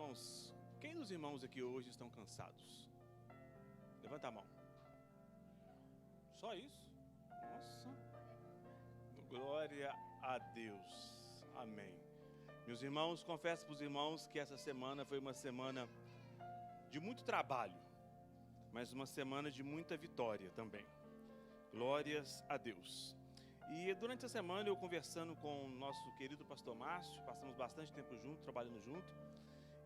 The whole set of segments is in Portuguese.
Irmãos, quem dos irmãos aqui hoje estão cansados? Levanta a mão. Só isso? Nossa. Glória a Deus. Amém. Meus irmãos, confesso para os irmãos que essa semana foi uma semana de muito trabalho, mas uma semana de muita vitória também. Glórias a Deus. E durante a semana eu conversando com o nosso querido pastor Márcio, passamos bastante tempo junto, trabalhando junto,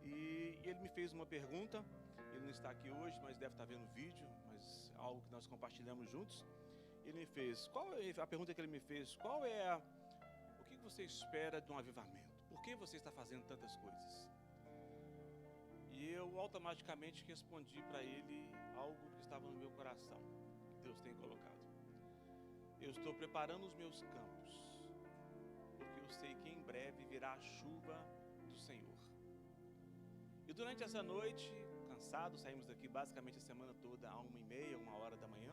e ele me fez uma pergunta. Ele não está aqui hoje, mas deve estar vendo o vídeo, mas é algo que nós compartilhamos juntos. Ele me fez, a pergunta que ele me fez, o que você espera de um avivamento? Por que você está fazendo tantas coisas? E eu automaticamente respondi para ele algo que estava no meu coração, que Deus tem colocado. Eu estou preparando os meus campos, porque eu sei que em breve virá a chuva do Senhor. E durante essa noite, cansado, saímos daqui basicamente a semana toda, a 1h30, 1h da manhã,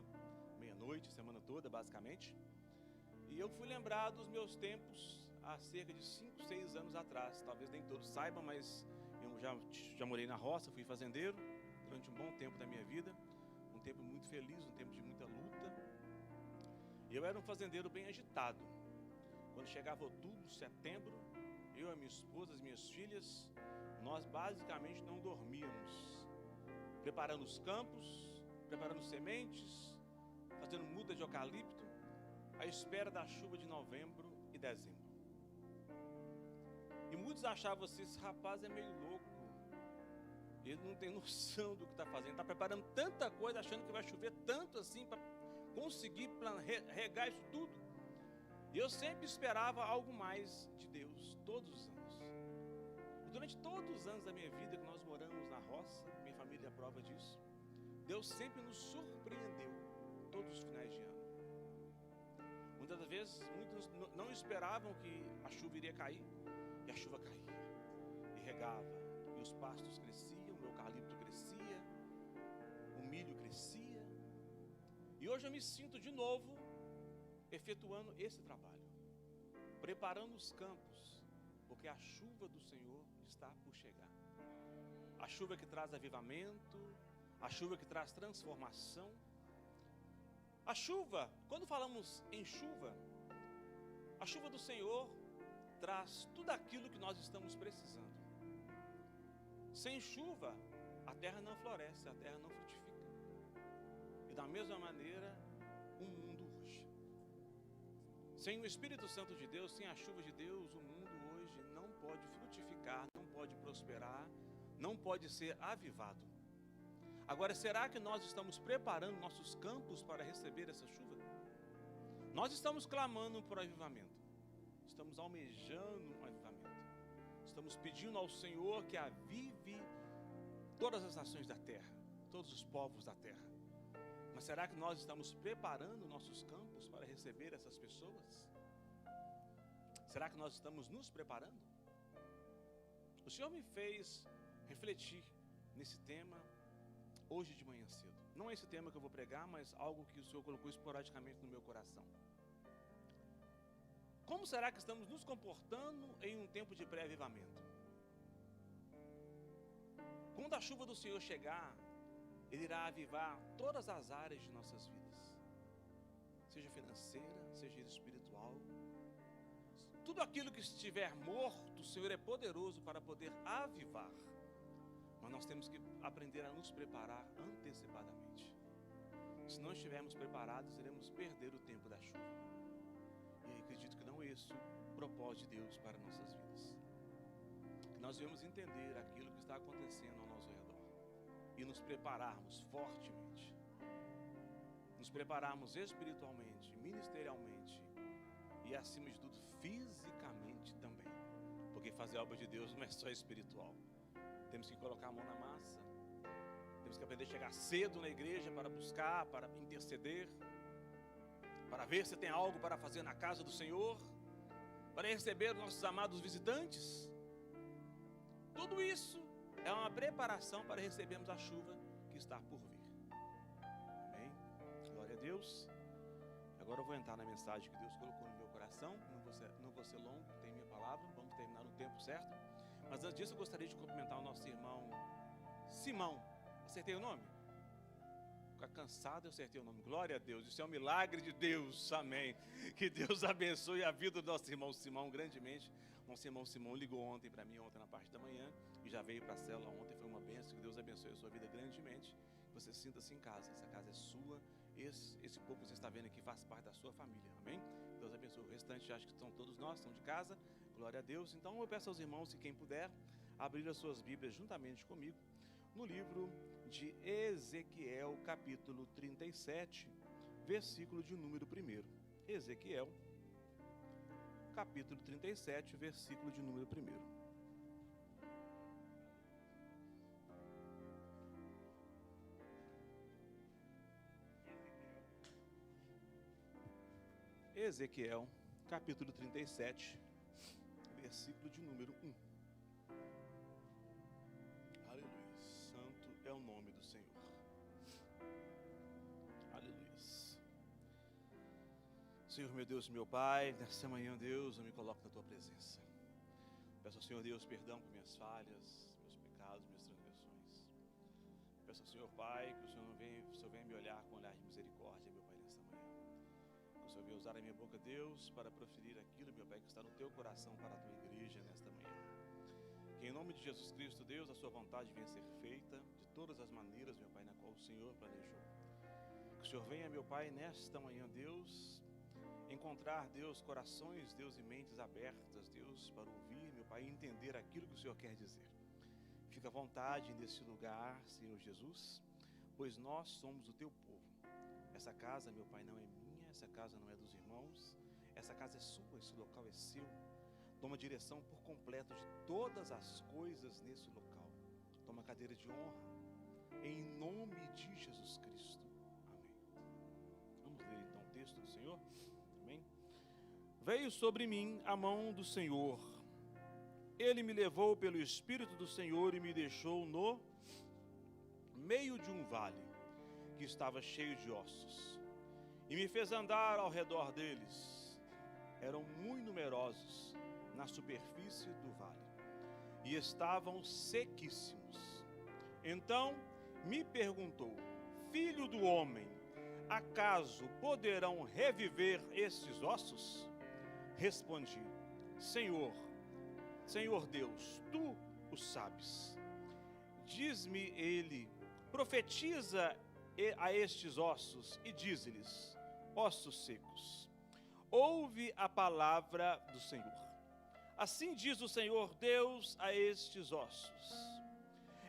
meia-noite, a semana toda basicamente. E eu fui lembrar dos meus tempos há cerca de 5, 6 anos atrás. Talvez nem todos saibam, mas eu já morei na roça, fui fazendeiro durante um bom tempo da minha vida. Um tempo muito feliz, um tempo de muita luta. E eu era um fazendeiro bem agitado. Quando chegava outubro, setembro, eu, a minha esposa, as minhas filhas, nós basicamente não dormíamos. Preparando os campos, preparando sementes, fazendo muda de eucalipto, à espera da chuva de novembro e dezembro. E muitos achavam assim, esse rapaz é meio louco. Ele não tem noção do que está fazendo. Está preparando tanta coisa, achando que vai chover tanto assim para conseguir regar isso tudo. E eu sempre esperava algo mais de Deus, todos os anos. E durante todos os anos da minha vida que nós moramos na roça, minha família é prova disso, Deus sempre nos surpreendeu todos os finais de ano. Muitas das vezes, muitos não esperavam que a chuva iria cair, e a chuva caía, e regava, e os pastos cresciam, o eucalipto crescia, o milho crescia. E hoje eu me sinto de novo efetuando esse trabalho, preparando os campos, porque a chuva do Senhor está por chegar. A chuva que traz avivamento, a chuva que traz transformação. A chuva, quando falamos em chuva, a chuva do Senhor traz tudo aquilo que nós estamos precisando. Sem chuva, a terra não floresce, a terra não frutifica. E da mesma maneira, o mundo hoje. Sem o Espírito Santo de Deus, sem a chuva de Deus, o mundo hoje não pode frutificar, não pode prosperar, não pode ser avivado. Agora, será que nós estamos preparando nossos campos para receber essa chuva? Nós estamos clamando por avivamento. Estamos almejando um avivamento. Estamos pedindo ao Senhor que avive todas as nações da terra, todos os povos da terra. Mas será que nós estamos preparando nossos campos para receber essas pessoas? Será que nós estamos nos preparando? O Senhor me fez refletir nesse tema hoje de manhã cedo. Não é esse tema que eu vou pregar, mas algo que o Senhor colocou esporadicamente no meu coração. Como será que estamos nos comportando em um tempo de pré-avivamento? Quando a chuva do Senhor chegar, Ele irá avivar todas as áreas de nossas vidas, seja financeira, seja espiritual. Tudo aquilo que estiver morto, o Senhor é poderoso para poder avivar. Mas nós temos que aprender a nos preparar antecipadamente. Se não estivermos preparados, iremos perder o tempo da chuva. E acredito que não é esse o propósito de Deus para nossas vidas. Que nós devemos entender aquilo que está acontecendo ao nosso redor e nos prepararmos fortemente. Nos prepararmos espiritualmente, ministerialmente e, acima de tudo, fisicamente também. Porque fazer a obra de Deus não é só espiritual. Temos que colocar a mão na massa. Temos que aprender a chegar cedo na igreja para buscar, para interceder, para ver se tem algo para fazer na casa do Senhor, para receber nossos amados visitantes. Tudo isso é uma preparação para recebermos a chuva que está por vir. Amém? Glória a Deus. Agora eu vou entrar na mensagem que Deus colocou no meu coração. Não vou ser longo, tem minha palavra. Vamos terminar no tempo certo. Mas antes disso eu gostaria de cumprimentar o nosso irmão Simão. Acertei o nome? Ficar cansado, eu acertei o nome. Glória a Deus, isso é um milagre de Deus, amém. Que Deus abençoe a vida do nosso irmão Simão grandemente. Nosso irmão Simão ligou ontem para mim, ontem na parte da manhã, e já veio para a célula ontem, foi uma bênção. Que Deus abençoe a sua vida grandemente. Você sinta-se em casa, essa casa é sua. Esse povo que você está vendo aqui faz parte da sua família, amém? Deus abençoe. O restante, acho que são todos nós, são de casa, glória a Deus. Então eu peço aos irmãos, se quem puder, abrir as suas Bíblias juntamente comigo, no livro de Ezequiel, capítulo 37, versículo de número 1. Ezequiel, capítulo 37, versículo de número 1. Ezequiel, capítulo 37, versículo de número 1. Aleluia. Santo é o nome do Senhor. Aleluia. Senhor, meu Deus, meu Pai, nessa manhã, Deus, eu me coloco na Tua presença. Peço ao Senhor, Deus, perdão por minhas falhas, meus pecados, minhas transgressões. Peço ao Senhor, Pai, que o Senhor venha me olhar com um olhar de misericórdia, meu Pai, nessa manhã. Que o Senhor venha usar a minha boca, Deus, para proferir aquilo, meu Pai, que está no Teu coração para a Tua igreja nesta manhã. Que em nome de Jesus Cristo, Deus, a Sua vontade venha ser feita de todas as maneiras, meu Pai, na qual o Senhor planejou. Que o Senhor venha, meu Pai, nesta manhã, Deus, encontrar, Deus, corações, Deus, e mentes abertas, Deus, para ouvir, meu Pai, e entender aquilo que o Senhor quer dizer. Fica à vontade nesse lugar, Senhor Jesus, pois nós somos o Teu povo. Essa casa, meu Pai, não é minha, essa casa não é dos irmãos, essa casa é sua, esse local é seu. Toma direção por completo de todas as coisas nesse local. Toma cadeira de honra, em nome de Jesus Cristo. Amém. Vamos ler então o texto do Senhor. Amém. Veio sobre mim a mão do Senhor. Ele me levou pelo Espírito do Senhor e me deixou no meio de um vale que estava cheio de ossos. E me fez andar ao redor deles. Eram muito numerosos na superfície do vale e estavam sequíssimos. Então me perguntou: Filho do homem, acaso poderão reviver estes ossos? Respondi: Senhor Deus, Tu o sabes. Diz-me ele: profetiza a estes ossos e dize-lhes: ossos secos, ouve a palavra do Senhor. Assim diz o Senhor Deus a estes ossos: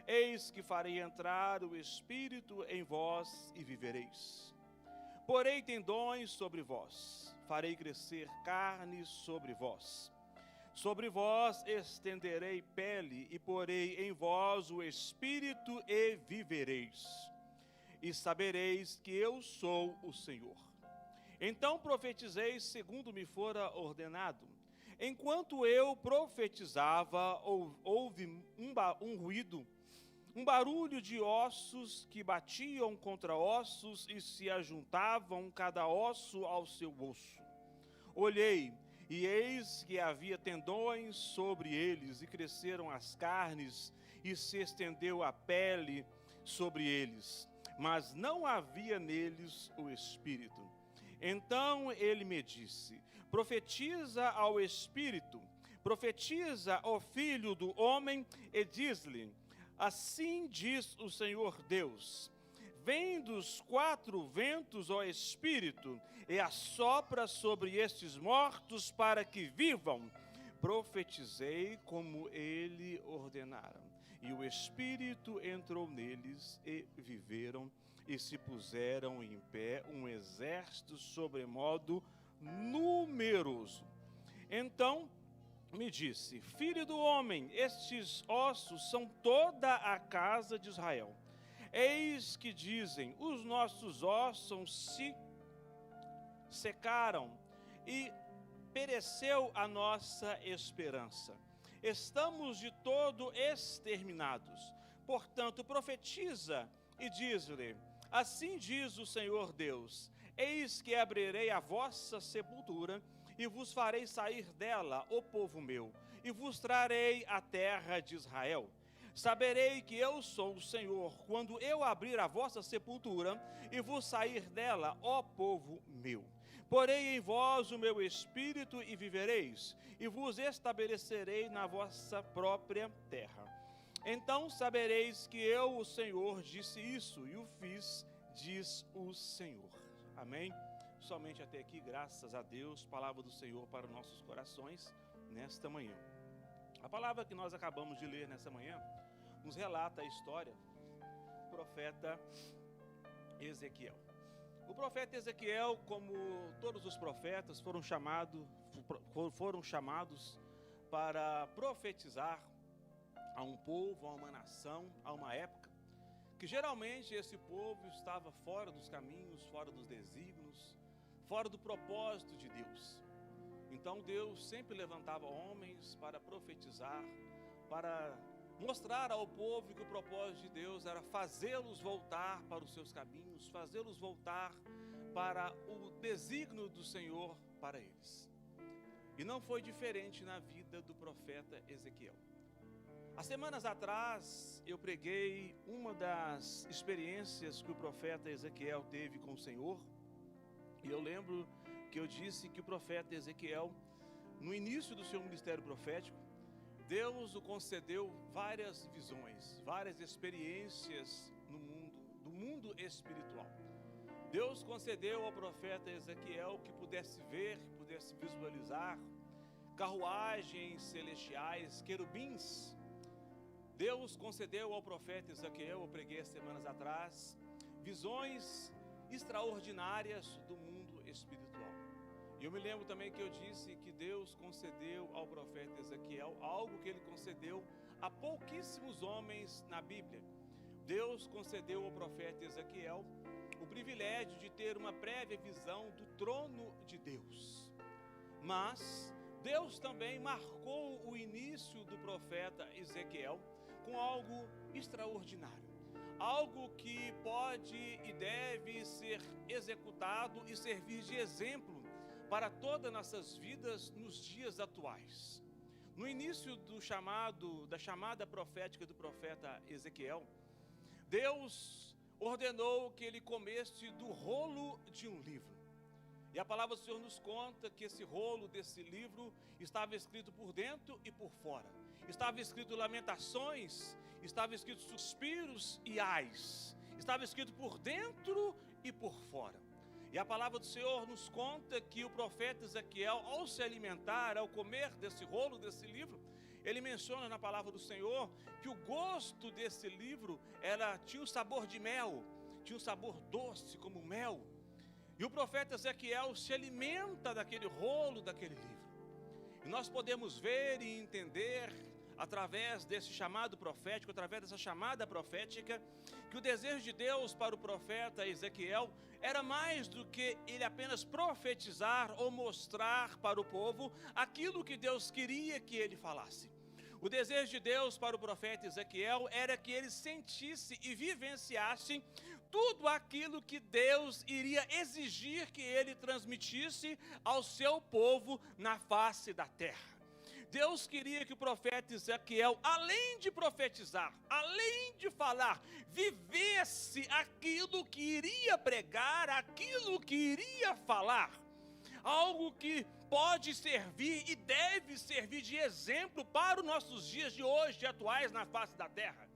eis que farei entrar o Espírito em vós e vivereis. Porei tendões sobre vós, farei crescer carne sobre vós. Sobre vós estenderei pele e porei em vós o Espírito e vivereis. E sabereis que eu sou o Senhor. Então profetizei segundo me fora ordenado. Enquanto eu profetizava, houve um ruído, um barulho de ossos que batiam contra ossos e se ajuntavam cada osso ao seu osso. Olhei, e eis que havia tendões sobre eles, e cresceram as carnes, e se estendeu a pele sobre eles, mas não havia neles o Espírito. Então ele me disse: profetiza ao Espírito, profetiza ao Filho do homem, e diz-lhe: assim diz o Senhor Deus: vem dos quatro ventos, ó Espírito, e assopra sobre estes mortos para que vivam. Profetizei como ele ordenara, e o Espírito entrou neles e viveram, e se puseram em pé um exército sobremodo numeroso. Então me disse: filho do homem, estes ossos são toda a casa de Israel. Eis que dizem: os nossos ossos se secaram e pereceu a nossa esperança. Estamos de todo exterminados. Portanto, profetiza e diz-lhe: assim diz o Senhor Deus: eis que abrirei a vossa sepultura e vos farei sair dela, ó povo meu, e vos trarei a terra de Israel. saberei que eu sou o Senhor, quando eu abrir a vossa sepultura e vos sair dela, ó povo meu. Porei em vós o meu espírito e vivereis, e vos estabelecerei na vossa própria terra. Então sabereis que eu, o Senhor, disse isso e o fiz, diz o Senhor. Amém? Somente até aqui, graças a Deus, palavra do Senhor para os nossos corações nesta manhã. A palavra que nós acabamos de ler nessa manhã nos relata a história do profeta Ezequiel. O profeta Ezequiel, como todos os profetas, foram chamados para profetizar a um povo, a uma nação, a uma época, que geralmente esse povo estava fora dos caminhos, fora dos desígnios, fora do propósito de Deus. Então Deus sempre levantava homens para profetizar, para mostrar ao povo que o propósito de Deus era fazê-los voltar para os seus caminhos, fazê-los voltar para o desígnio do Senhor para eles. E não foi diferente na vida do profeta Ezequiel. Há semanas atrás eu preguei uma das experiências que o profeta Ezequiel teve com o Senhor. E eu lembro que eu disse que o profeta Ezequiel, no início do seu ministério profético, Deus o concedeu várias visões, várias experiências do mundo espiritual. Deus concedeu ao profeta Ezequiel que pudesse ver, que pudesse visualizar carruagens celestiais, querubins. Deus concedeu ao profeta Ezequiel, eu preguei semanas atrás, visões extraordinárias do mundo espiritual. E eu me lembro também que eu disse que Deus concedeu ao profeta Ezequiel algo que ele concedeu a pouquíssimos homens na Bíblia. Deus concedeu ao profeta Ezequiel o privilégio de ter uma prévia visão do trono de Deus. Mas Deus também marcou o início do profeta Ezequiel com algo extraordinário. Algo que pode e deve ser executado e servir de exemplo para todas nossas vidas nos dias atuais. No início da chamada profética do profeta Ezequiel, Deus ordenou que ele comesse do rolo de um livro. E a palavra do Senhor nos conta que esse rolo desse livro estava escrito por dentro e por fora. Estava escrito lamentações, estava escrito suspiros e ais. Estava escrito por dentro e por fora. E a palavra do Senhor nos conta que o profeta Ezequiel, ao se alimentar, ao comer desse rolo, desse livro, ele menciona na palavra do Senhor que o gosto desse livro tinha o sabor de mel, tinha um sabor doce como mel. E o profeta Ezequiel se alimenta daquele rolo, daquele livro. E nós podemos ver e entender, através desse chamado profético, através dessa chamada profética, que o desejo de Deus para o profeta Ezequiel era mais do que ele apenas profetizar ou mostrar para o povo aquilo que Deus queria que ele falasse. O desejo de Deus para o profeta Ezequiel era que ele sentisse e vivenciasse tudo aquilo que Deus iria exigir que ele transmitisse ao seu povo na face da terra. Deus queria que o profeta Ezequiel, além de profetizar, além de falar, vivesse aquilo que iria pregar, aquilo que iria falar. Algo que pode servir e deve servir de exemplo para os nossos dias de hoje, atuais na face da terra.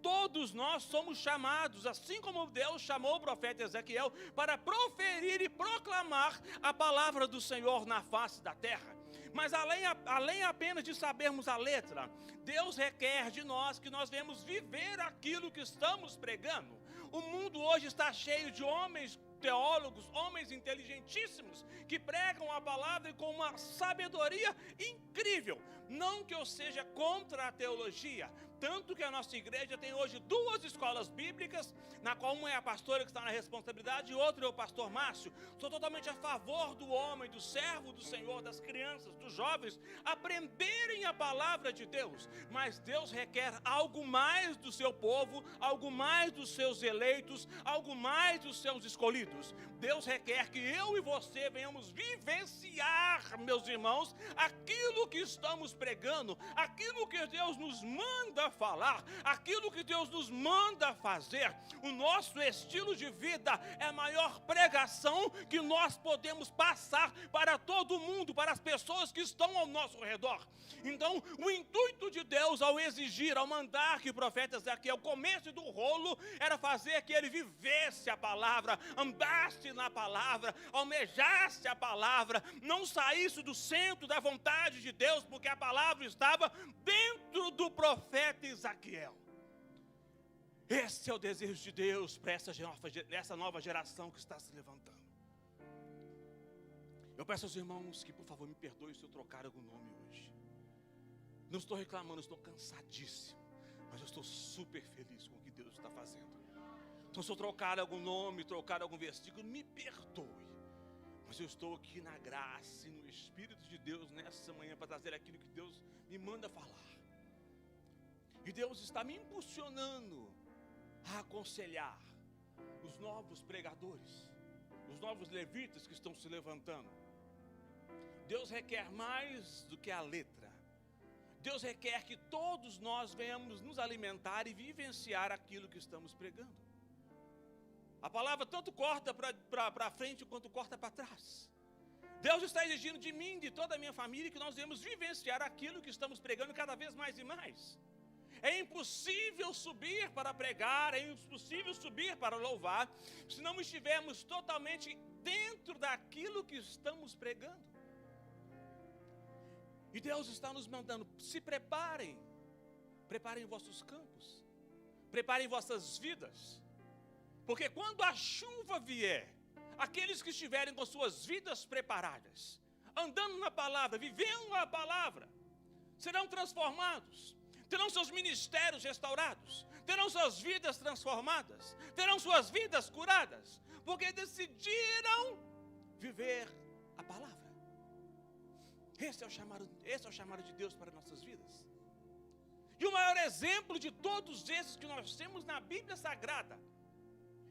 Todos nós somos chamados, assim como Deus chamou o profeta Ezequiel, para proferir e proclamar a palavra do Senhor na face da terra. Mas além apenas de sabermos a letra, Deus requer de nós que nós venhamos viver aquilo que estamos pregando. O mundo hoje está cheio de homens teólogos, homens inteligentíssimos, que pregam a palavra com uma sabedoria incrível. Não que eu seja contra a teologia, tanto que a nossa igreja tem hoje 2 escolas bíblicas, na qual uma é a pastora que está na responsabilidade e outra é o pastor Márcio. Sou totalmente a favor do homem, do servo do Senhor, das crianças, dos jovens, aprenderem a palavra de Deus. Mas Deus requer algo mais do seu povo, algo mais dos seus eleitos, algo mais dos seus escolhidos. Deus requer que eu e você venhamos vivenciar, meus irmãos, aquilo que estamos pregando, aquilo que Deus nos manda manda falar, aquilo que Deus nos manda fazer, o nosso estilo de vida é a maior pregação que nós podemos passar para todo mundo, para as pessoas que estão ao nosso redor. Então, o intuito de Deus ao exigir, ao mandar que o profeta Ezequiel comece do rolo, era fazer que ele vivesse a palavra, andasse na palavra, almejasse a palavra, não saísse do centro da vontade de Deus, porque a palavra estava dentro do profeta Ezequiel. Esse é o desejo de Deus para essa nova geração que está se levantando. Eu peço aos irmãos que, por favor, me perdoem se eu trocar algum nome hoje. Não estou reclamando, estou cansadíssimo, mas eu estou super feliz com o que Deus está fazendo. Então, se eu trocar algum nome, trocar algum versículo, me perdoe. Mas eu estou aqui na graça e no Espírito de Deus nessa manhã para trazer aquilo que Deus me manda falar. E Deus está me impulsionando a aconselhar os novos pregadores, os novos levitas que estão se levantando. Deus requer mais do que a letra. Deus requer que todos nós venhamos nos alimentar e vivenciar aquilo que estamos pregando. A palavra tanto corta para frente quanto corta para trás. Deus está exigindo de mim, de toda a minha família, que nós devemos vivenciar aquilo que estamos pregando cada vez mais e mais. É impossível subir para pregar, é impossível subir para louvar, se não estivermos totalmente dentro daquilo que estamos pregando. E Deus está nos mandando, se preparem, preparem vossos campos, preparem vossas vidas, porque quando a chuva vier, aqueles que estiverem com suas vidas preparadas, andando na palavra, vivendo a palavra, serão transformados, terão seus ministérios restaurados, terão suas vidas transformadas, terão suas vidas curadas, porque decidiram viver a palavra. Esse é o chamado de Deus para nossas vidas. E o maior exemplo de todos esses que nós temos na Bíblia Sagrada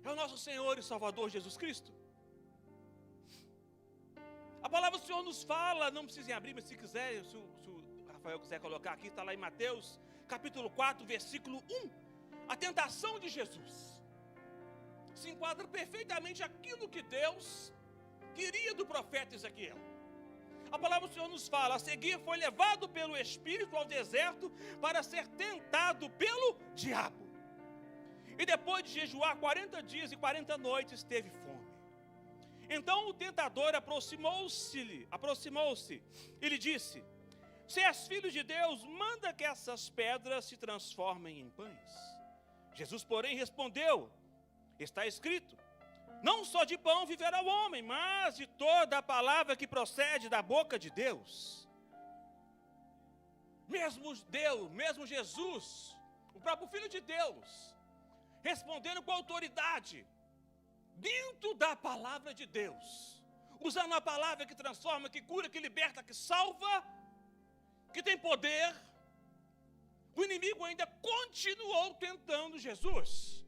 é o nosso Senhor e Salvador Jesus Cristo. A palavra do Senhor nos fala, não precisem abrir, mas se quiser, se o Rafael quiser colocar aqui, está lá em Mateus, capítulo 4, versículo 1. A tentação de Jesus se enquadra perfeitamente aquilo que Deus queria do profeta Ezequiel. A palavra do Senhor nos fala, a seguir foi levado pelo Espírito ao deserto para ser tentado pelo diabo. E depois de jejuar 40 dias e 40 noites, teve fome. Então o tentador aproximou-se e lhe disse: se és filho de Deus, manda que essas pedras se transformem em pães. Jesus, porém, respondeu: está escrito, não só de pão viverá o homem, mas de toda a palavra que procede da boca de Deus. Mesmo Jesus, o próprio Filho de Deus, respondendo com autoridade, dentro da palavra de Deus, usando a palavra que transforma, que cura, que liberta, que salva, que tem poder, o inimigo ainda continuou tentando Jesus.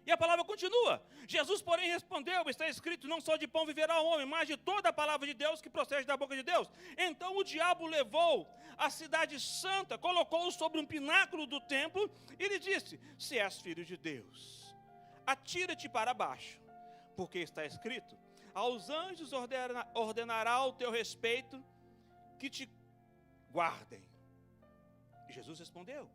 E a palavra continua. Jesus, porém, respondeu, está escrito, não só de pão viverá o homem, mas de toda a palavra de Deus que procede da boca de Deus. Então o diabo levou a cidade santa, colocou-o sobre um pináculo do templo e lhe disse: se és filho de Deus, atira-te para baixo, porque está escrito, aos anjos ordenará ao teu respeito que te guardem. E Jesus respondeu.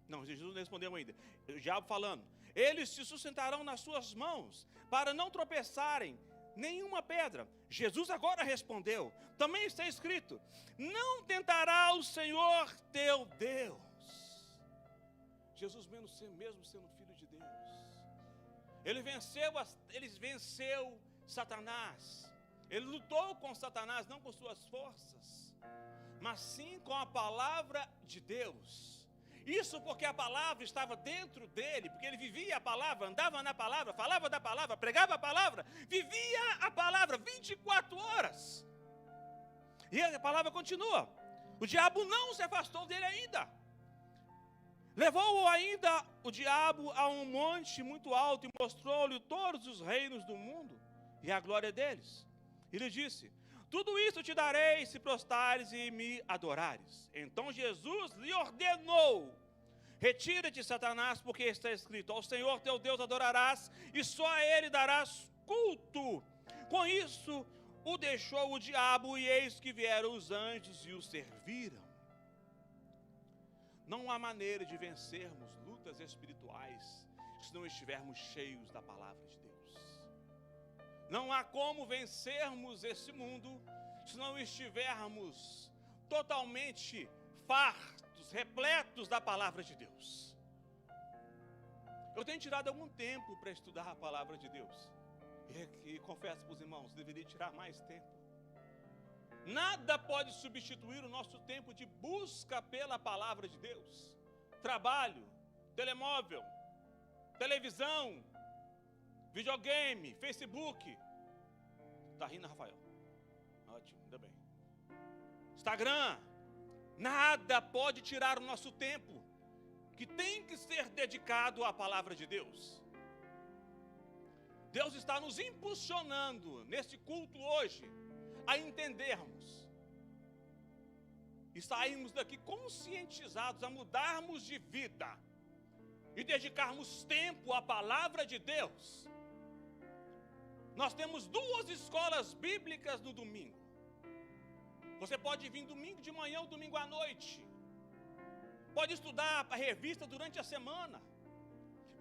Não, Jesus não respondeu ainda. O diabo falando: eles se sustentarão nas suas mãos, para não tropeçarem nenhuma pedra. Jesus agora respondeu, também está escrito, não tentará o Senhor teu Deus. Jesus, mesmo sendo filho de Deus, ele venceu Satanás. Ele lutou com Satanás, não com suas forças, mas sim com a palavra de Deus. Isso porque a palavra estava dentro dele, porque ele vivia a palavra, andava na palavra, falava da palavra, pregava a palavra, vivia a palavra 24 horas. E a palavra continua. O diabo não se afastou dele ainda. Levou-o ainda o diabo a um monte muito alto e mostrou-lhe todos os reinos do mundo e a glória deles. E lhe disse: Tudo isso te darei se prostrares e me adorares. Então Jesus lhe ordenou: retira-te, Satanás, porque está escrito: ao Senhor teu Deus adorarás, e só a Ele darás culto. Com isso o deixou o diabo, e eis que vieram os anjos e o serviram. Não há maneira de vencermos lutas espirituais se não estivermos cheios da palavra de Deus. Não há como vencermos esse mundo se não estivermos totalmente fartos, repletos da palavra de Deus. Eu tenho tirado algum tempo para estudar a palavra de Deus. E confesso para os irmãos, deveria tirar mais tempo. Nada pode substituir o nosso tempo de busca pela palavra de Deus. Trabalho, telemóvel, televisão, videogame, Facebook. Está rindo, Rafael? Ótimo, ainda bem. Instagram. Nada pode tirar o nosso tempo, que tem que ser dedicado à palavra de Deus. Deus está nos impulsionando nesse culto hoje a entendermos e sairmos daqui conscientizados, a mudarmos de vida e dedicarmos tempo à palavra de Deus. Nós temos 2 escolas bíblicas no domingo. Você pode vir domingo de manhã ou domingo à noite. Pode estudar a revista durante a semana.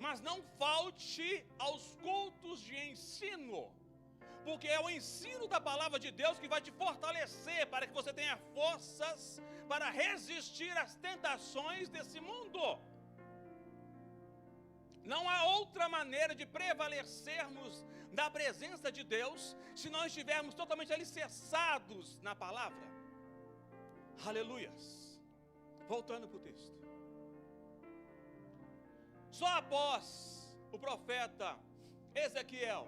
Mas não falte aos cultos de ensino, porque é o ensino da palavra de Deus que vai te fortalecer para que você tenha forças para resistir às tentações desse mundo. Não há outra maneira de prevalecermos da presença de Deus se não estivermos totalmente alicerçados na palavra. Aleluias. Voltando para o texto. Só após o profeta Ezequiel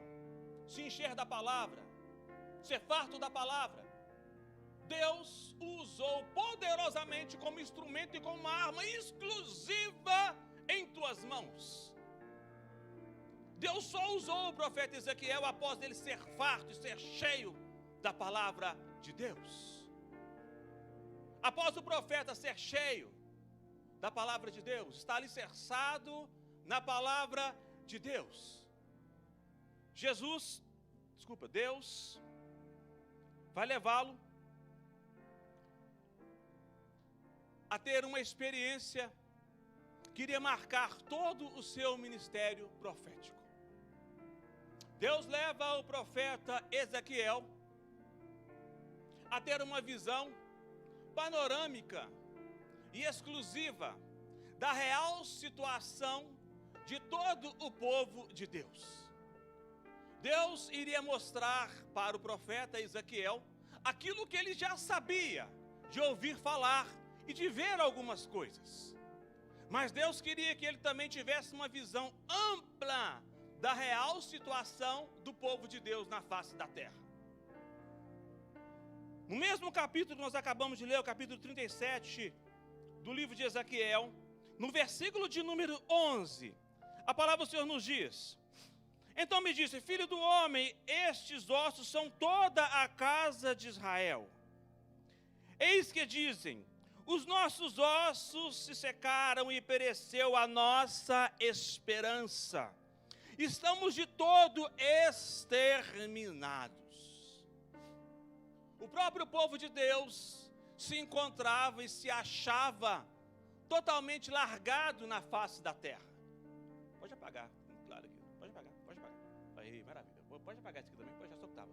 se encher da palavra, ser farto da palavra, Deus o usou poderosamente como instrumento e como uma arma exclusiva em tuas mãos. Deus só usou o profeta Ezequiel após ele ser farto e ser cheio da palavra de Deus. Após o profeta ser cheio da palavra de Deus, está alicerçado na palavra de Deus. Deus vai levá-lo a ter uma experiência que iria marcar todo o seu ministério profético. Deus leva o profeta Ezequiel a ter uma visão panorâmica e exclusiva da real situação de todo o povo de Deus. Deus iria mostrar para o profeta Ezequiel aquilo que ele já sabia, de ouvir falar e de ver algumas coisas. Mas Deus queria que ele também tivesse uma visão ampla da real situação do povo de Deus na face da terra. No mesmo capítulo que nós acabamos de ler, o capítulo 37 do livro de Ezequiel, no versículo de número 11, a palavra do Senhor nos diz: então me disse, filho do homem, estes ossos são toda a casa de Israel. Eis que dizem, os nossos ossos se secaram e pereceu a nossa esperança. Estamos de todo exterminados. O próprio povo de Deus se encontrava e se achava totalmente largado na face da terra. Pode apagar, claro aqui. Pode apagar. Aí, maravilha. Pode apagar isso aqui também, pode já só que estava.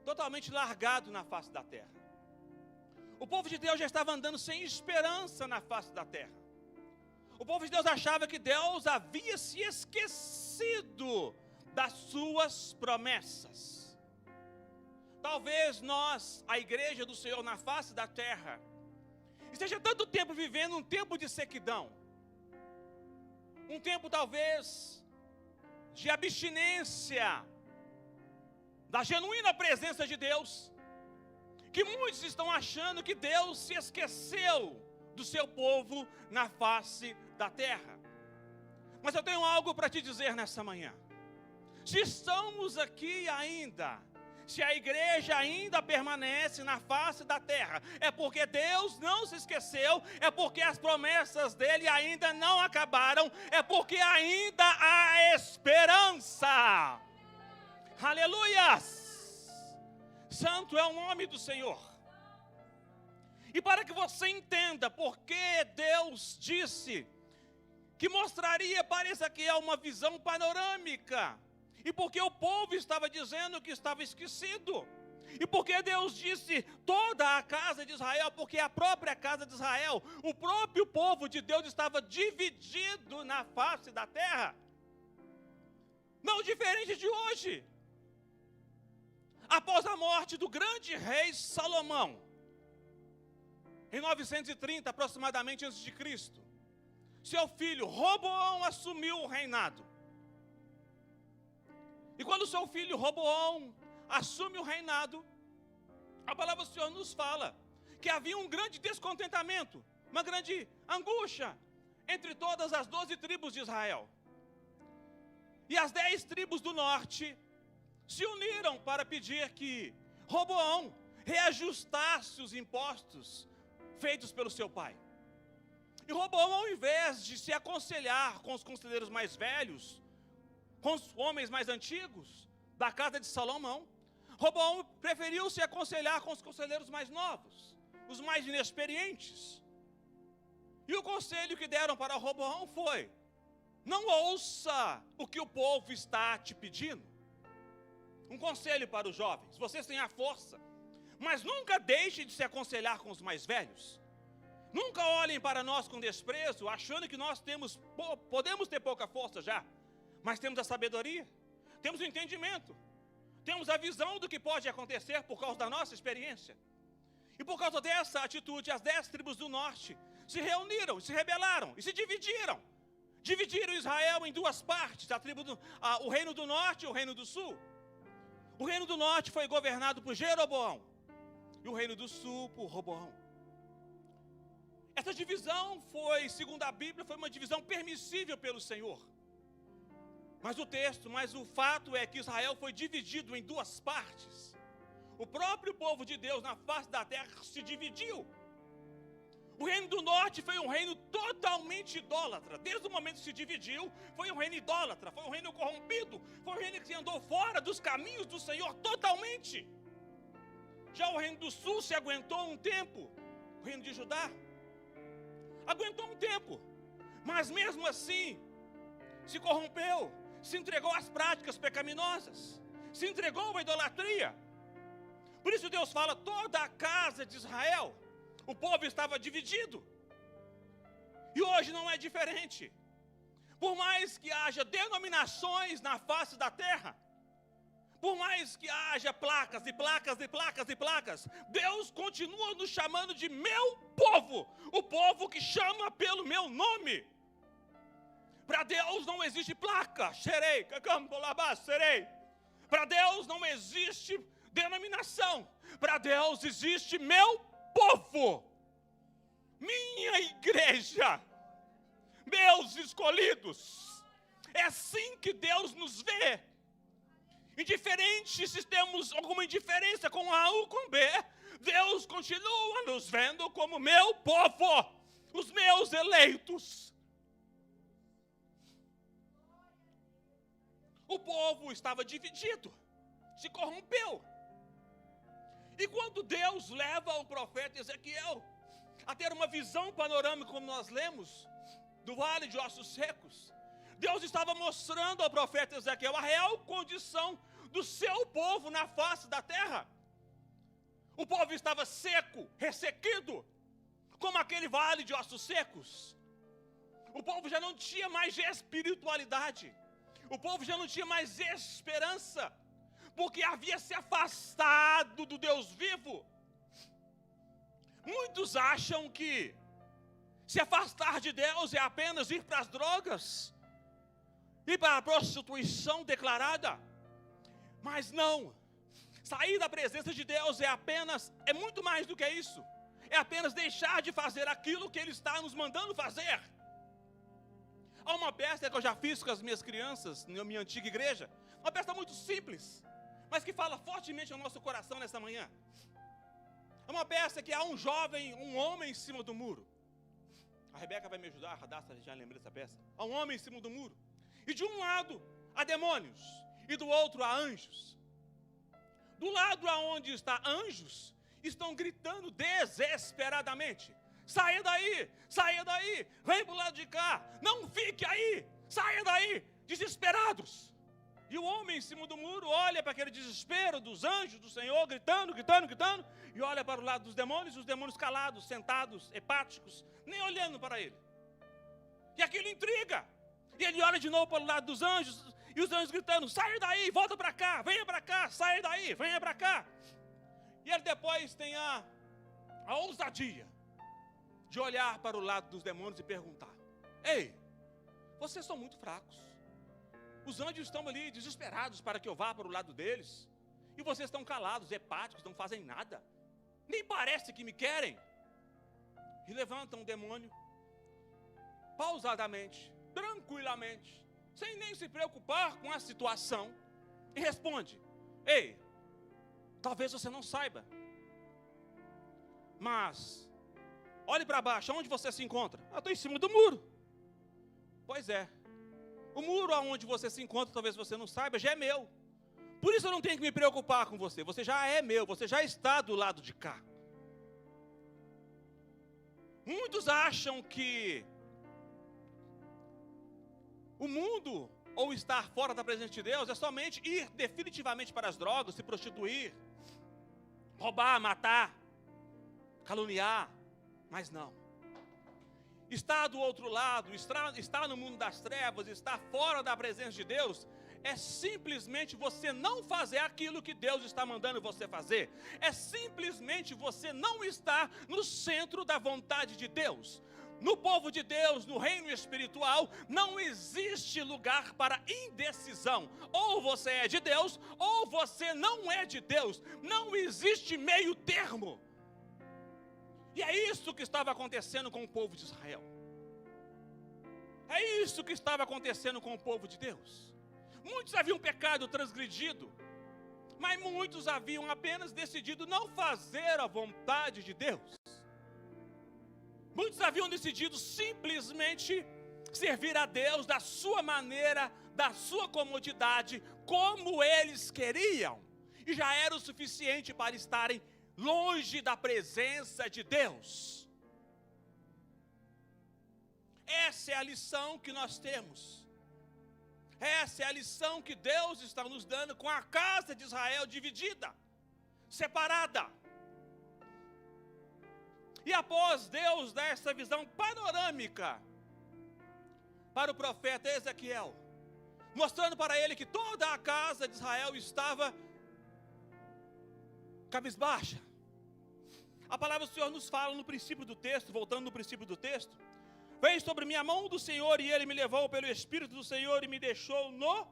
Totalmente largado na face da terra. O povo de Deus já estava andando sem esperança na face da terra. O povo de Deus achava que Deus havia se esquecido das suas promessas. Talvez nós, a igreja do Senhor na face da terra, esteja tanto tempo vivendo um tempo de sequidão. Um tempo talvez de abstinência da genuína presença de Deus, que muitos estão achando que Deus se esqueceu do seu povo na face da terra. Mas eu tenho algo para te dizer nessa manhã. Se estamos aqui ainda, Se a igreja ainda permanece na face da terra, é porque Deus não se esqueceu, é porque as promessas dele ainda não acabaram, é porque ainda há esperança. Aleluias! Santo é o nome do Senhor. E para que você entenda por que Deus disse que mostraria para Ezequiel uma visão panorâmica, e porque o povo estava dizendo que estava esquecido, e porque Deus disse toda a casa de Israel, porque a própria casa de Israel, o próprio povo de Deus estava dividido na face da terra, não diferente de hoje. Após a morte do grande rei Salomão, em 930 aproximadamente antes de Cristo, seu filho Roboão assumiu o reinado. E quando seu filho Roboão assume o reinado, a palavra do Senhor nos fala que havia um grande descontentamento, uma grande angústia entre todas as 12 tribos de Israel. E as 10 tribos do norte se uniram para pedir que Roboão reajustasse os impostos feitos pelo seu pai. E Roboão, ao invés de se aconselhar com os conselheiros mais velhos, com os homens mais antigos da casa de Salomão, Roboão preferiu se aconselhar com os conselheiros mais novos, os mais inexperientes. E o conselho que deram para Roboão foi: não ouça o que o povo está te pedindo. Um conselho para os jovens: vocês têm a força, mas nunca deixem de se aconselhar com os mais velhos. Nunca olhem para nós com desprezo, achando que nós podemos ter pouca força já, mas temos a sabedoria, temos o entendimento, temos a visão do que pode acontecer por causa da nossa experiência. E por causa dessa atitude, as 10 tribos do norte se reuniram, se rebelaram e se dividiram. Dividiram Israel em duas partes, o reino do norte e o reino do sul. O reino do norte foi governado por Jeroboão e o reino do sul por Roboão. Essa divisão foi, segundo a Bíblia, foi uma divisão permissível pelo Senhor. Mas o fato é que Israel foi dividido em duas partes. O próprio povo de Deus na face da terra se dividiu. O reino do norte foi um reino totalmente idólatra. Desde o momento que se dividiu, foi um reino idólatra, foi um reino corrompido, foi um reino que andou fora dos caminhos do Senhor totalmente. Já o reino do sul se aguentou um tempo, o reino de Judá aguentou um tempo, mas mesmo assim se corrompeu, se entregou às práticas pecaminosas, se entregou à idolatria. Por isso Deus fala: toda a casa de Israel, o povo estava dividido. E hoje não é diferente. Por mais que haja denominações na face da terra, por mais que haja placas e placas e placas e placas, Deus continua nos chamando de meu povo, o povo que chama pelo meu nome. Para Deus não existe placa, serei, serei. Para Deus não existe denominação, para Deus existe meu povo, minha igreja, meus escolhidos. É assim que Deus nos vê. Indiferente se temos alguma indiferença com A ou com B, Deus continua nos vendo como meu povo, os meus eleitos. O povo estava dividido, se corrompeu. E quando Deus leva o profeta Ezequiel a ter uma visão panorâmica, como nós lemos, do vale de ossos secos, Deus estava mostrando ao profeta Ezequiel a real condição do seu povo na face da terra. O povo estava seco, ressequido, como aquele vale de ossos secos. O povo já não tinha mais espiritualidade, o povo já não tinha mais esperança, porque havia se afastado do Deus vivo. Muitos acham que se afastar de Deus é apenas ir para as drogas, ir para a prostituição declarada. Mas não, sair da presença de Deus é muito mais do que isso. É apenas deixar de fazer aquilo que Ele está nos mandando fazer. Há uma peça que eu já fiz com as minhas crianças na minha antiga igreja, uma peça muito simples, mas que fala fortemente ao nosso coração nessa manhã. É uma peça que há um jovem, um homem em cima do muro. A Rebeca vai me ajudar, a Radassa já lembra dessa peça. Há um homem em cima do muro. E de um lado há demônios, e do outro há anjos. Do lado aonde está anjos, estão gritando desesperadamente: saia daí, vem para o lado de cá, não fique aí, saia daí, desesperados. E o homem em cima do muro olha para aquele desespero dos anjos do Senhor, gritando, e olha para o lado dos demônios, e os demônios calados, sentados, hepáticos, nem olhando para ele. E aquilo intriga. E ele olha de novo para o lado dos anjos, e os anjos gritando: saia daí, volta para cá, venha para cá, saia daí, venha para cá. E ele depois tem a ousadia de olhar para o lado dos demônios e perguntar: ei, vocês são muito fracos. Os anjos estão ali desesperados para que eu vá para o lado deles, e vocês estão calados, hepáticos, não fazem nada, nem parece que me querem. E levanta um demônio, pausadamente, tranquilamente, sem nem se preocupar com a situação, e responde: ei, talvez você não saiba, mas olhe para baixo, onde você se encontra? Eu estou em cima do muro. Pois é, o muro aonde você se encontra, talvez você não saiba, já é meu. Por isso eu não tenho que me preocupar com você. Você já é meu, você já está do lado de cá. Muitos acham que o mundo, ou estar fora da presença de Deus, é somente ir definitivamente para as drogas, se prostituir, roubar, matar, caluniar. Mas não. Estar do outro lado, estar no mundo das trevas, estar fora da presença de Deus, é simplesmente você não fazer aquilo que Deus está mandando você fazer. É simplesmente você não estar no centro da vontade de Deus. No povo de Deus, no reino espiritual, não existe lugar para indecisão. Ou você é de Deus, ou você não é de Deus. Não existe meio termo. E é isso que estava acontecendo com o povo de Israel. É isso que estava acontecendo com o povo de Deus. Muitos haviam pecado, transgredido, mas muitos haviam apenas decidido não fazer a vontade de Deus. Muitos haviam decidido simplesmente servir a Deus da sua maneira, da sua comodidade, como eles queriam. E já era o suficiente para estarem longe da presença de Deus. Essa é a lição que nós temos. Essa é a lição que Deus está nos dando com a casa de Israel dividida, separada. E após Deus dar essa visão panorâmica para o profeta Ezequiel, mostrando para ele que toda a casa de Israel estava cabisbaixa, a palavra do Senhor nos fala no princípio do texto, voltando no princípio do texto: veio sobre mim a mão do Senhor, e Ele me levou pelo Espírito do Senhor e me deixou no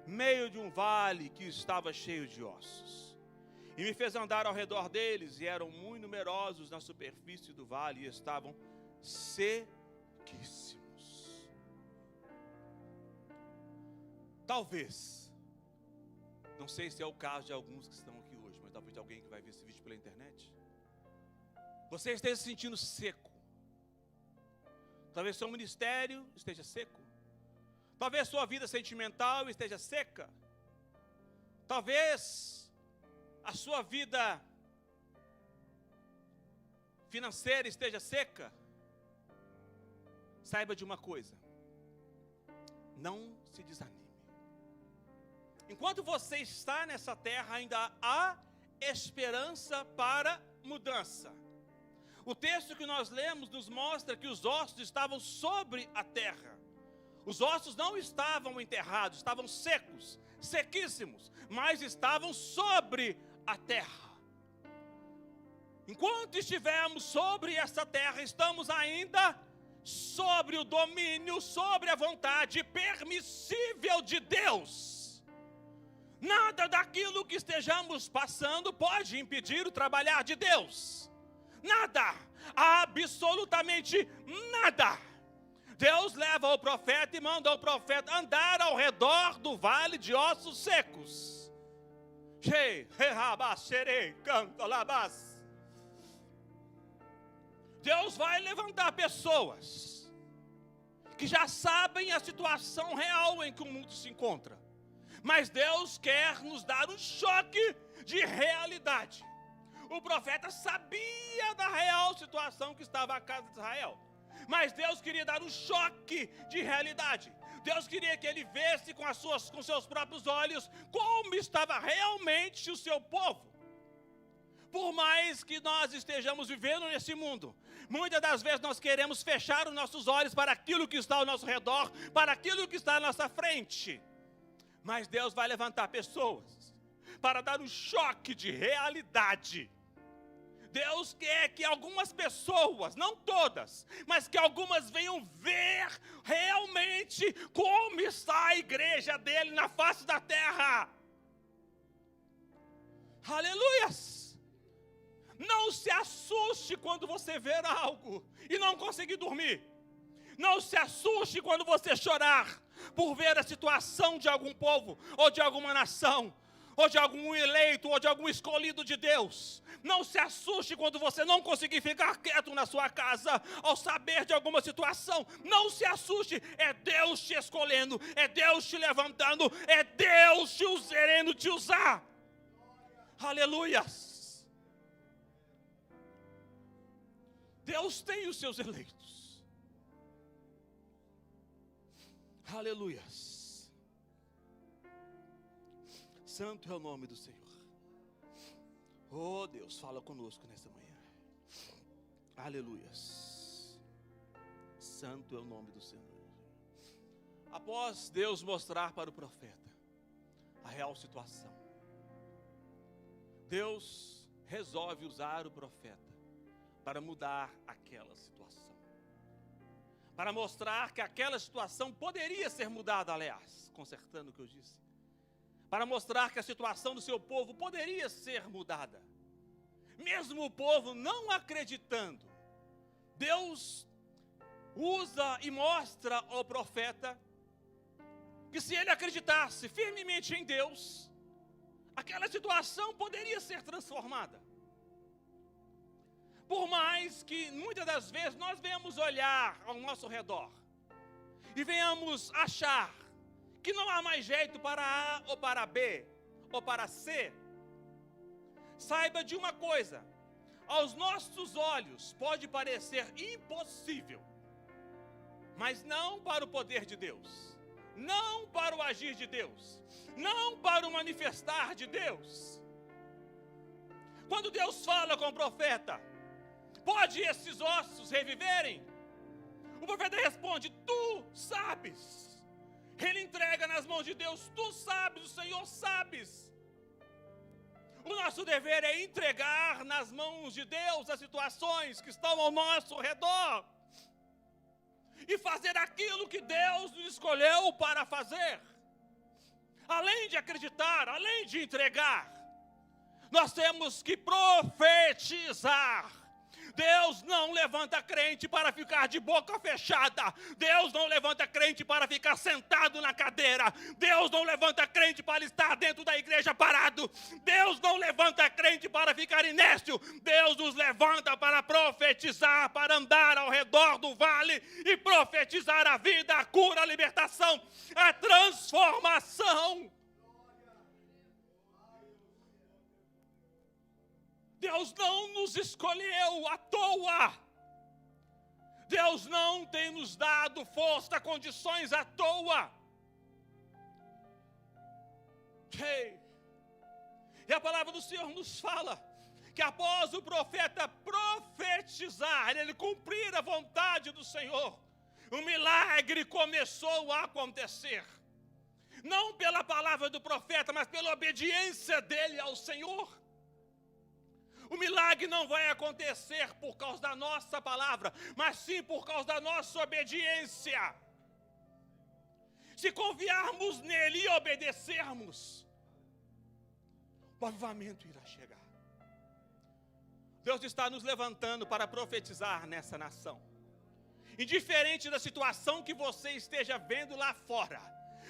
meio de um vale que estava cheio de ossos. E me fez andar ao redor deles, e eram muito numerosos na superfície do vale, e estavam sequíssimos. Talvez, não sei se é o caso de alguns que estão aqui hoje, mas talvez de alguém que vai ver esse vídeo pela internet, você esteja se sentindo seco. Talvez seu ministério esteja seco. Talvez sua vida sentimental esteja seca. Talvez a sua vida financeira esteja seca. Saiba de uma coisa: não se desanime. Enquanto você está nessa terra, ainda há esperança para mudança. O texto que nós lemos nos mostra que os ossos estavam sobre a terra. Os ossos não estavam enterrados, estavam secos, sequíssimos, mas estavam sobre a terra. Enquanto estivermos sobre essa terra, estamos ainda sobre o domínio, sobre a vontade permissível de Deus. Nada daquilo que estejamos passando pode impedir o trabalhar de Deus. Nada, absolutamente nada. Deus leva o profeta e manda o profeta andar ao redor do vale de ossos secos. Deus vai levantar pessoas que já sabem a situação real em que o mundo se encontra. Mas Deus quer nos dar um choque de realidade. O profeta sabia da real situação que estava a casa de Israel. Mas Deus queria dar um choque de realidade. Deus queria que ele visse com seus próprios olhos como estava realmente o seu povo. Por mais que nós estejamos vivendo nesse mundo, muitas das vezes nós queremos fechar os nossos olhos para aquilo que está ao nosso redor, para aquilo que está à nossa frente. Mas Deus vai levantar pessoas para dar um choque de realidade. Deus quer que algumas pessoas, não todas, mas que algumas venham ver realmente como está a igreja dele na face da terra. Aleluias! Não se assuste quando você ver algo e não conseguir dormir. Não se assuste quando você chorar por ver a situação de algum povo ou de alguma nação, ou de algum eleito, ou de algum escolhido de Deus. Não se assuste quando você não conseguir ficar quieto na sua casa ao saber de alguma situação. Não se assuste, é Deus te escolhendo, é Deus te levantando, é Deus querendo te usar. Aleluias! Deus tem os seus eleitos. Aleluias! Santo é o nome do Senhor. Oh Deus, fala conosco nessa manhã. Aleluias. Santo é o nome do Senhor. Após Deus mostrar para o profeta a real situação, Deus resolve usar o profeta para mudar aquela situação. Para mostrar que aquela situação poderia ser mudada, aliás, consertando o que eu disse. Para mostrar que a situação do seu povo poderia ser mudada. Mesmo o povo não acreditando, Deus usa e mostra ao profeta que se ele acreditasse firmemente em Deus, aquela situação poderia ser transformada. Por mais que muitas das vezes nós venhamos olhar ao nosso redor e venhamos achar que não há mais jeito para A ou para B ou para C, saiba de uma coisa: aos nossos olhos pode parecer impossível, mas não para o poder de Deus, não para o agir de Deus, não para o manifestar de Deus. Quando Deus fala com o profeta, pode esses ossos reviverem? O profeta responde: tu sabes. Ele entrega nas mãos de Deus: tu sabes, o Senhor sabes. O nosso dever é entregar nas mãos de Deus as situações que estão ao nosso redor e fazer aquilo que Deus nos escolheu para fazer. Além de acreditar, além de entregar, nós temos que profetizar. Deus não levanta crente para ficar de boca fechada. Deus não levanta crente para ficar sentado na cadeira. Deus não levanta crente para estar dentro da igreja parado. Deus não levanta crente para ficar inércio. Deus nos levanta para profetizar, para andar ao redor do vale e profetizar a vida, a cura, a libertação, a transformação. Deus não nos escolheu à toa. Deus não tem nos dado força, condições à toa. E a palavra do Senhor nos fala que após o profeta profetizar, ele cumprir a vontade do Senhor, um milagre começou a acontecer. Não pela palavra do profeta, mas pela obediência dele ao Senhor. O milagre não vai acontecer por causa da nossa palavra, mas sim por causa da nossa obediência. Se confiarmos nele e obedecermos, o avivamento irá chegar. Deus está nos levantando para profetizar nessa nação. Indiferente da situação que você esteja vendo lá fora,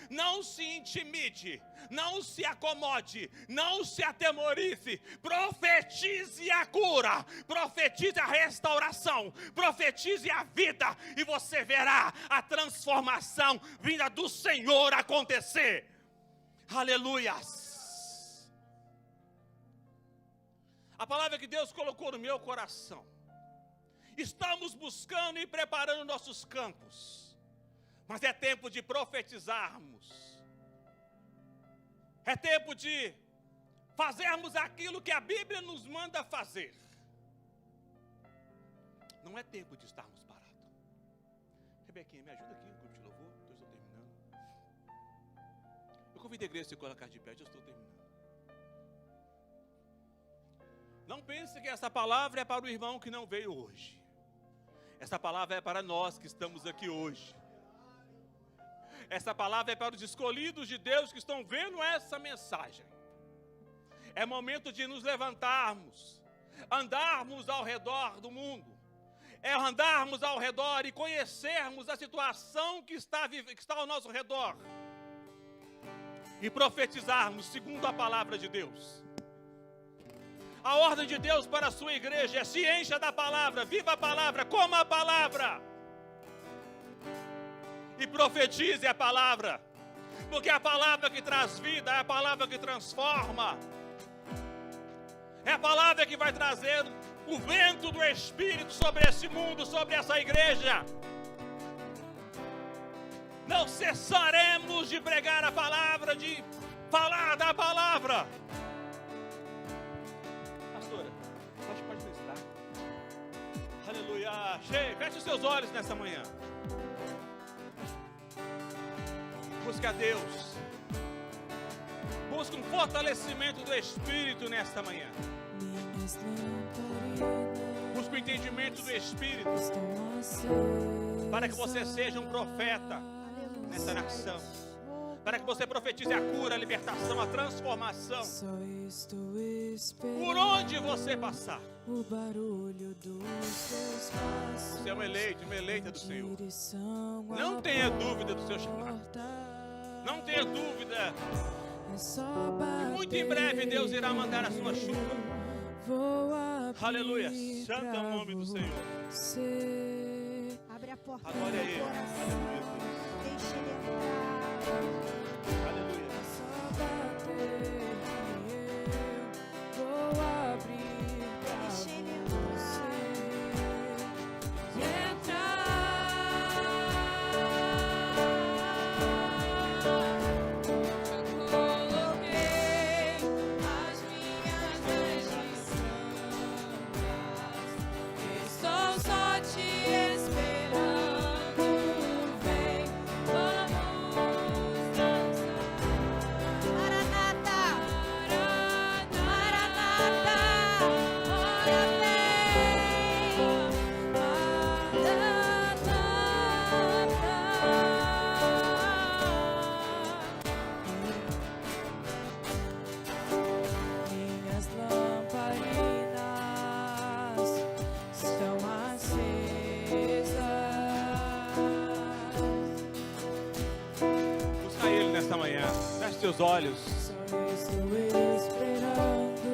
Não se intimide, não se acomode, não se atemorize. Profetize a cura, profetize a restauração, profetize a vida, e você verá a transformação vinda do Senhor acontecer. Aleluias. A palavra que Deus colocou no meu coração: estamos buscando e preparando nossos campos, mas é tempo de profetizarmos. É tempo de fazermos aquilo que a Bíblia nos manda fazer. Não é tempo de estarmos parados. Rebequinha, me ajuda aqui no grupo de louvor, eu estou terminando. Eu convido a igreja a se colocar de pé, eu estou terminando. Não pense que essa palavra é para o irmão que não veio hoje. Essa palavra é para nós que estamos aqui hoje. Essa palavra é para os escolhidos de Deus que estão vendo essa mensagem. É momento de nos levantarmos, andarmos ao redor do mundo. É andarmos ao redor e conhecermos a situação que está ao nosso redor. E profetizarmos segundo a palavra de Deus. A ordem de Deus para a sua igreja é: se encha da palavra, viva a palavra, coma a palavra. E profetize a palavra, porque é a palavra que traz vida, é a palavra que transforma, é a palavra que vai trazer o vento do Espírito sobre esse mundo, sobre essa igreja. Não cessaremos de pregar a palavra, de falar da palavra. Pastora, pode ministrar. Aleluia. Feche os seus olhos nessa manhã. Busque a Deus. Busque um fortalecimento do Espírito nesta manhã. Busque o entendimento do Espírito, para que você seja um profeta nessa nação, para que você profetize a cura, a libertação, a transformação por onde você passar. Você é um eleito, uma eleita do Senhor. Não tenha dúvida do seu chamado. Não tenha dúvida. E muito em breve Deus irá mandar a sua chuva. Aleluia. Santo é o nome do Senhor. Abre a porta. Adore a Ele. Aleluia. Deixa Ele entrar. Aleluia. Vou abrir. Deixa Ele entrar. Seus olhos.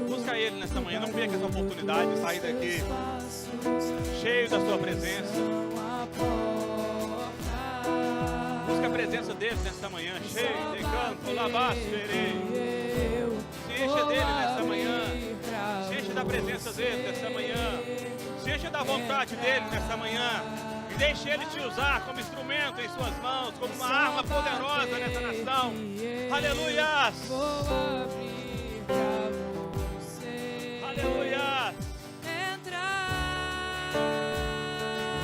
Busca Ele nesta manhã. Não perca essa oportunidade de sair daqui cheio da sua presença. Busca a presença dele nesta manhã. Cheio de canto, lavaço, verei. Se enche dele nesta manhã. Se enche da presença dele nesta manhã. Se enche da vontade dele nesta manhã. E deixe Ele te usar como instrumento em suas mãos, como uma arma poderosa nessa nação. Aleluia! Aleluia! Aleluia!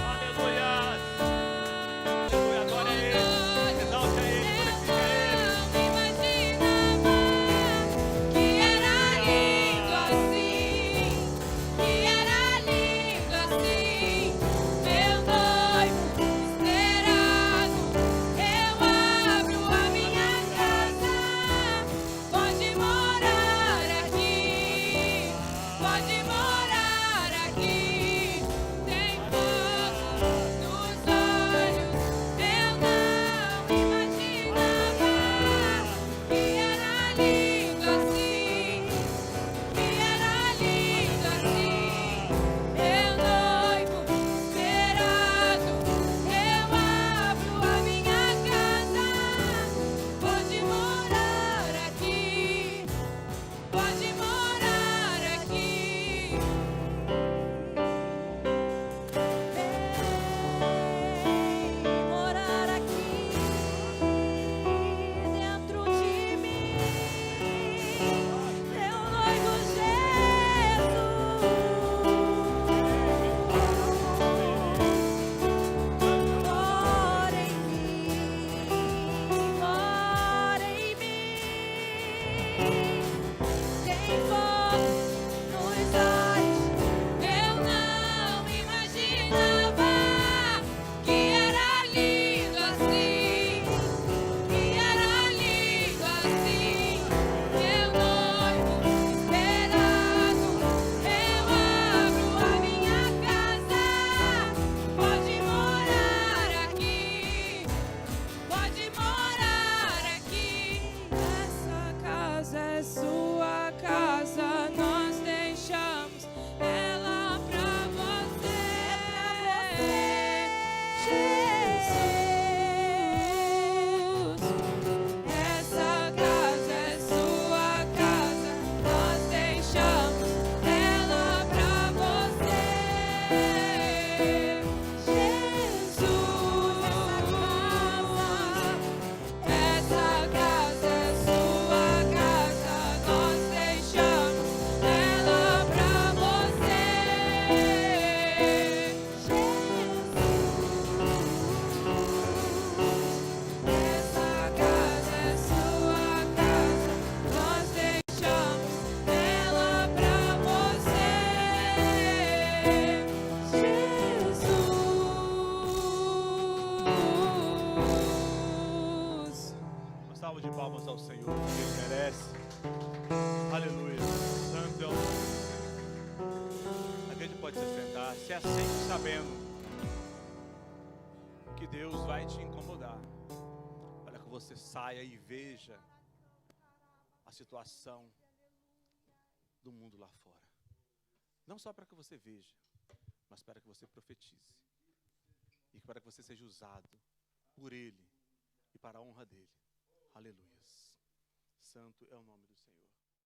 Aleluia! Adore a Ele, exalte a Ele, glorifique a Ele. Pode salva de palmas ao Senhor, que Ele merece. Aleluia. Santo é o nome do Senhor. A gente pode se sentar, se assente sabendo que Deus vai te incomodar, para que você saia e veja a situação do mundo lá fora. Não só para que você veja, mas para que você profetize. E para que você seja usado por Ele e para a honra dEle. Aleluias. Santo é o nome do Senhor.